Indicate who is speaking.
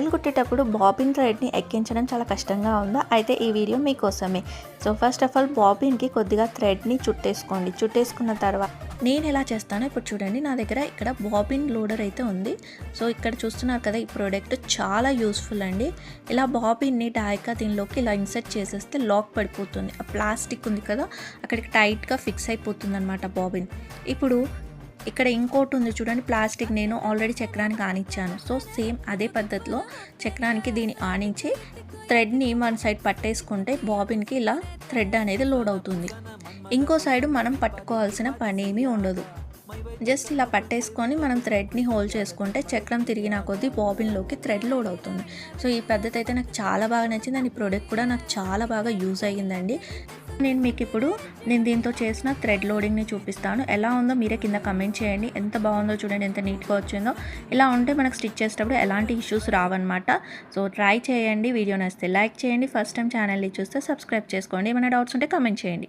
Speaker 1: బట్టలు కుట్టేటప్పుడు బాబిన్ థ్రెడ్ని ఎక్కించడం చాలా కష్టంగా ఉందా? అయితే ఈ వీడియో మీకోసమే. సో ఫస్ట్ ఆఫ్ ఆల్ బాబిన్కి కొద్దిగా థ్రెడ్ని చుట్టేసుకోండి. చుట్టేసుకున్న తర్వాత నేను ఎలా చేస్తానో ఇప్పుడు చూడండి. నా దగ్గర ఇక్కడ బాబిన్ లోడర్ అయితే ఉంది. సో ఇక్కడ చూస్తున్నారు కదా, ఈ ప్రోడక్ట్ చాలా యూస్ఫుల్ అండి. ఇలా బాబిన్ని డైరెక్ట్గా దీనిలోకి ఇలా ఇన్సర్ట్ చేసేస్తే లాక్ పడిపోతుంది. ఆ ప్లాస్టిక్ ఉంది కదా, అక్కడికి టైట్గా ఫిక్స్ అయిపోతుంది అనమాట బాబిన్. ఇప్పుడు ఇక్కడ ఇంకోటి ఉంది చూడండి, ప్లాస్టిక్. నేను ఆల్రెడీ చక్రానికి ఆనిచ్చాను. సో సేమ్ అదే పద్ధతిలో చక్రానికి దీన్ని ఆనించి థ్రెడ్ని మన సైడ్ పట్టేసుకుంటే బాబిన్కి ఇలా థ్రెడ్ అనేది లోడ్ అవుతుంది. ఇంకో సైడు మనం పట్టుకోవాల్సిన పని ఏమీ ఉండదు. జస్ట్ ఇలా పట్టేసుకొని మనం థ్రెడ్ని హోల్డ్ చేసుకుంటే చక్రం తిరిగిన కొద్దీ బాబిన్లోకి థ్రెడ్ లోడ్ అవుతుంది. సో ఈ పద్ధతి అయితే నాకు చాలా బాగా నచ్చింది. అండ్ ఈ ప్రోడక్ట్ కూడా నాకు చాలా బాగా యూజ్ అయ్యిందండి. నేను మీకు ఇప్పుడు దీంతో చేసిన థ్రెడ్ లోడింగ్ని చూపిస్తాను. ఎలా ఉందో మీరే కింద కమెంట్ చేయండి. ఎంత బాగుందో చూడండి, ఎంత నీట్గా వచ్చిందో. ఇలా ఉంటే మనకు స్టిచ్ చేసేటప్పుడు ఎలాంటి ఇష్యూస్ రావన్నమాట. సో ట్రై చేయండి. వీడియో నచ్చితే లైక్ చేయండి. ఫస్ట్ టైం ఛానల్ని చూస్తే సబ్స్క్రైబ్ చేసుకోండి. ఏమైనా డౌట్స్ ఉంటే కమెంట్ చేయండి.